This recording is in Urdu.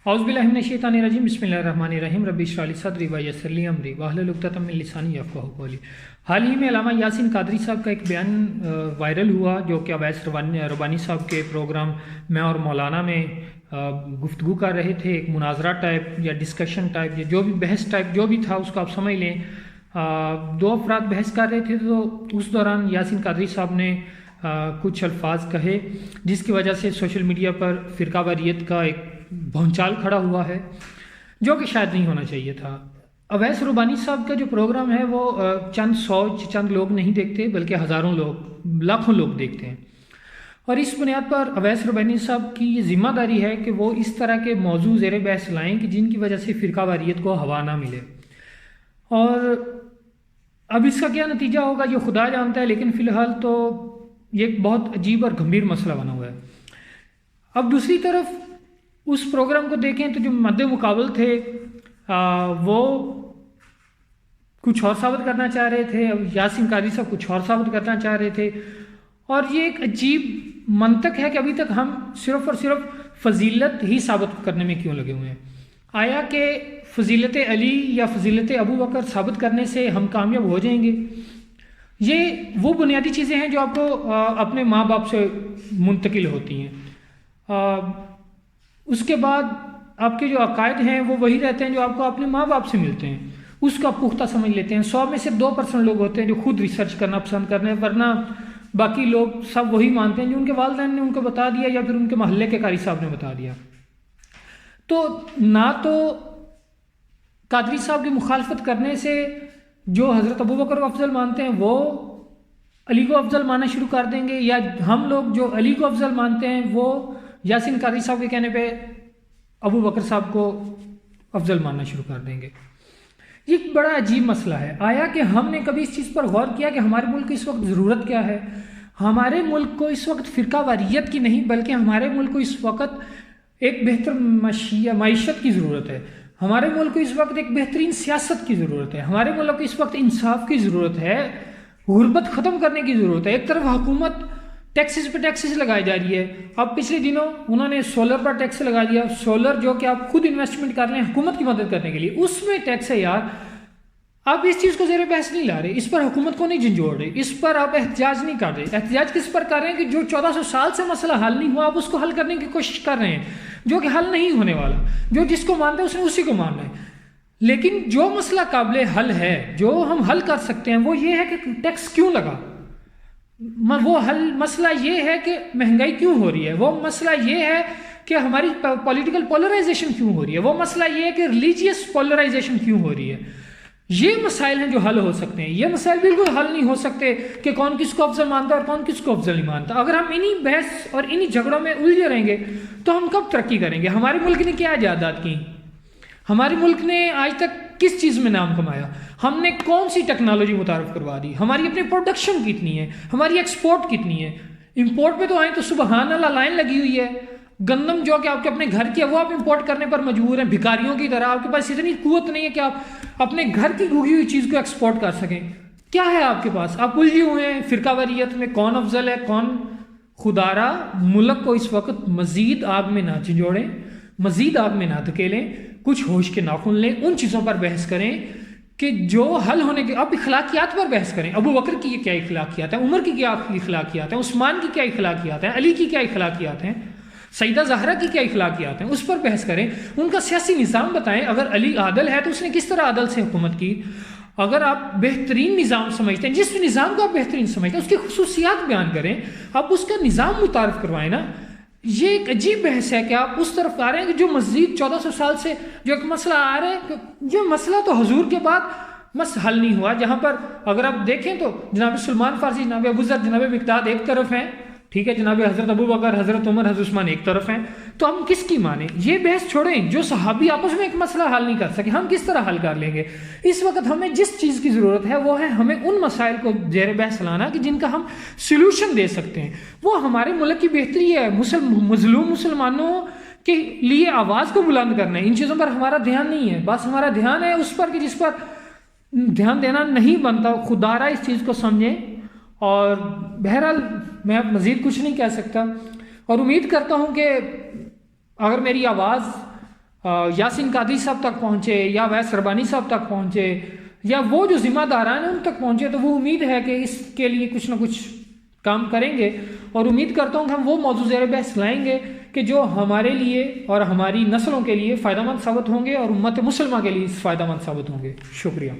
اعوذ باللہ من الشیطان الرجیم بسم اللہ الرحمن الرحیم رب اشرح لی صدری ویسر لی امری واحلل عقدۃ من لسانی یفقہوا قولی۔ حال ہی میں علامہ یاسین قادری صاحب کا ایک بیان وائرل ہوا جو کہ اویس ربانی صاحب کے پروگرام میں اور مولانا میں گفتگو کر رہے تھے، ایک مناظرہ ٹائپ یا ڈسکشن ٹائپ یا جو بھی بحث ٹائپ جو بھی تھا اس کو آپ سمجھ لیں۔ دو افراد بحث کر رہے تھے تو اس دوران یاسین قادری صاحب نے کچھ الفاظ کہے جس کی وجہ سے سوشل میڈیا پر فرقہ واریت کا ایک بھونچال کھڑا ہوا ہے جو کہ شاید نہیں ہونا چاہیے تھا۔ اویس ربانی صاحب کا جو پروگرام ہے وہ چند لوگ نہیں دیکھتے بلکہ ہزاروں لوگ لاکھوں لوگ دیکھتے ہیں، اور اس بنیاد پر اویس ربانی صاحب کی یہ ذمہ داری ہے کہ وہ اس طرح کے موضوع زیر بحث لائیں کہ جن کی وجہ سے فرقہ واریت کو ہوا نہ ملے، اور اب اس کا کیا نتیجہ ہوگا یہ خدا جانتا ہے، لیکن فی الحال تو یہ ایک بہت عجیب اور گمبھیر مسئلہ بنا ہوا ہے۔ اب دوسری طرف اس پروگرام کو دیکھیں تو جو مد مقابل تھے وہ کچھ اور ثابت کرنا چاہ رہے تھے، یاسین قادری صاحب کچھ اور ثابت کرنا چاہ رہے تھے، اور یہ ایک عجیب منطق ہے کہ ابھی تک ہم صرف اور صرف فضیلت ہی ثابت کرنے میں کیوں لگے ہوئے ہیں۔ آیا کہ فضیلت علی یا فضیلت ابو بکر ثابت کرنے سے ہم کامیاب ہو جائیں گے؟ یہ وہ بنیادی چیزیں ہیں جو آپ کو اپنے ماں باپ سے منتقل ہوتی ہیں۔ اس کے بعد آپ کے جو عقائد ہیں وہ وہی رہتے ہیں جو آپ کو اپنے ماں باپ سے ملتے ہیں، اس کا پختہ سمجھ لیتے ہیں۔ 100 میں سے 2% لوگ ہوتے ہیں جو خود ریسرچ کرنا پسند کرتے ہیں، ورنہ باقی لوگ سب وہی مانتے ہیں جو ان کے والدین نے ان کو بتا دیا یا پھر ان کے محلے کے قاری صاحب نے بتا دیا۔ تو نہ تو قادری صاحب کی مخالفت کرنے سے جو حضرت ابو بکر کو افضل مانتے ہیں وہ علی کو افضل ماننا شروع کر دیں گے، یا ہم لوگ جو علی کو افضل مانتے ہیں وہ یاسین قادری صاحب کے کہنے پہ ابو بکر صاحب کو افضل ماننا شروع کر دیں گے۔ یہ ایک بڑا عجیب مسئلہ ہے۔ آیا کہ ہم نے کبھی اس چیز پر غور کیا کہ ہمارے ملک کو اس وقت ضرورت کیا ہے؟ ہمارے ملک کو اس وقت فرقہ واریت کی نہیں بلکہ ہمارے ملک کو اس وقت ایک بہتر معیشت کی ضرورت ہے، ہمارے ملک کو اس وقت ایک بہترین سیاست کی ضرورت ہے، ہمارے ملک کو اس وقت انصاف کی ضرورت ہے، غربت ختم کرنے کی ضرورت ہے۔ ایک طرف حکومت ٹیکسز پہ ٹیکسز لگائی جا رہی ہے، اب پچھلے دنوں انہوں نے سولر پر ٹیکس لگا دیا، سولر جو کہ آپ خود انویسٹمنٹ کر رہے ہیں حکومت کی مدد کرنے کے لیے، اس میں ٹیکس ہے یار۔ آپ اس چیز کو زیر بحث نہیں لا رہے، اس پر حکومت کو نہیں جھنجھوڑ رہے، اس پر آپ احتجاج نہیں کر رہے۔ احتجاج کس پر کر رہے ہیں کہ جو 1400 سال سے مسئلہ حل نہیں ہوا آپ اس کو حل کرنے کی کوشش کر رہے ہیں، جو کہ حل نہیں ہونے والا، جو جس کو مانتا ہے اس نے اسی کو ماننا ہے۔ لیکن جو مسئلہ قابل حل ہے، جو ہم حل کر سکتے ہیں وہ یہ ہے کہ ٹیکس کیوں لگا، وہ مسئلہ یہ ہے کہ مہنگائی کیوں ہو رہی ہے، وہ مسئلہ یہ ہے کہ ہماری پولیٹیکل پولرائزیشن کیوں ہو رہی ہے، وہ مسئلہ یہ ہے کہ ریلیجیس پولرائزیشن کیوں ہو رہی ہے۔ یہ مسائل ہیں جو حل ہو سکتے ہیں۔ یہ مسائل بالکل حل نہیں ہو سکتے کہ کون کس کو افضل مانتا ہے اور کون کس کو افضل نہیں مانتا۔ اگر ہم انہی بحث اور انہی جھگڑوں میں الجھے رہیں گے تو ہم کب ترقی کریں گے؟ ہمارے ملک نے کیا ایجادات کی؟ ہمارے ملک نے آج تک کس چیز میں نام کمایا؟ ہم نے کون سی ٹیکنالوجی متعارف کروا دی؟ ہماری اپنی پروڈکشن کتنی ہے؟ ہماری ایکسپورٹ کتنی ہے؟ امپورٹ پہ تو آئیں تو سبحان اللہ لائن لگی ہوئی ہے۔ گندم جو کہ آپ کے اپنے گھر کی ہے وہ آپ امپورٹ کرنے پر مجبور ہیں، بھکاریوں کی طرح۔ آپ کے پاس اتنی قوت نہیں ہے کہ آپ اپنے گھر کی اگی ہوئی چیز کو ایکسپورٹ کر سکیں۔ کیا ہے آپ کے پاس؟ آپ الجھے ہوئے ہیں فرقہ واریت میں، کون افضل ہے کون۔ خدارا ملک کو اس وقت مزید آگ میں نہ جھنجھوڑیں، مزید آگ میں نہ دھکیلیں، کچھ ہوش کے ناخن لیں، ان چیزوں پر بحث کریں کہ جو حل ہونے کے۔ اب اخلاقیات پر بحث کریں، ابو بکر کی کیا اخلاقیات ہیں، عمر کی کیا اخلاقیات ہیں، عثمان کی کیا اخلاقیات ہیں، علی کی کیا اخلاقیات ہیں، سیدہ زہرا کی کیا اخلاقیات ہیں، اس پر بحث کریں، ان کا سیاسی نظام بتائیں۔ اگر علی عادل ہے تو اس نے کس طرح عدل سے حکومت کی؟ اگر آپ بہترین نظام سمجھتے ہیں، جس نظام کو آپ بہترین سمجھتے ہیں اس کی خصوصیات بیان کریں، آپ اس کا نظام متعارف کروائیں نا۔ یہ ایک عجیب بحث ہے کہ آپ اس طرف آ رہے ہیں کہ جو مزید 1400 سال سے جو ایک مسئلہ آ رہا ہے، یہ مسئلہ تو حضور کے بعد حل نہیں ہوا، جہاں پر اگر آپ دیکھیں تو جناب سلمان فارسی، جناب ابو ذر، جناب مقداد ایک طرف ہیں، ٹھیک ہے، جناب حضرت ابو بکر، حضرت عمر، حضرت عثمان ایک طرف ہیں، تو ہم کس کی مانیں؟ یہ بحث چھوڑیں، جو صحابی آپس میں ایک مسئلہ حل نہیں کر سکے ہم کس طرح حل کر لیں گے؟ اس وقت ہمیں جس چیز کی ضرورت ہے وہ ہے ہمیں ان مسائل کو زیر بحث لانا کہ جن کا ہم سلوشن دے سکتے ہیں۔ وہ ہمارے ملک کی بہتری ہے، مظلوم مسلمانوں کے لیے آواز کو بلند کرنا ہے۔ ان چیزوں پر ہمارا دھیان نہیں ہے، بس ہمارا دھیان ہے اس پر کہ جس پر دھیان دینا نہیں بنتا۔ خدارا اس چیز کو سمجھیں، اور بہرحال میں اب مزید کچھ نہیں کہہ سکتا، اور امید کرتا ہوں کہ اگر میری آواز یاسین قادری صاحب تک پہنچے یا اویس ربانی صاحب تک پہنچے یا وہ جو ذمہ داران ہیں ان تک پہنچے، تو وہ امید ہے کہ اس کے لیے کچھ نہ کچھ کام کریں گے، اور امید کرتا ہوں کہ ہم وہ موضوع زیر بحث لائیں گے کہ جو ہمارے لیے اور ہماری نسلوں کے لیے فائدہ مند ثابت ہوں گے اور امت مسلمہ کے لیے فائدہ مند ثابت ہوں گے۔ شکریہ۔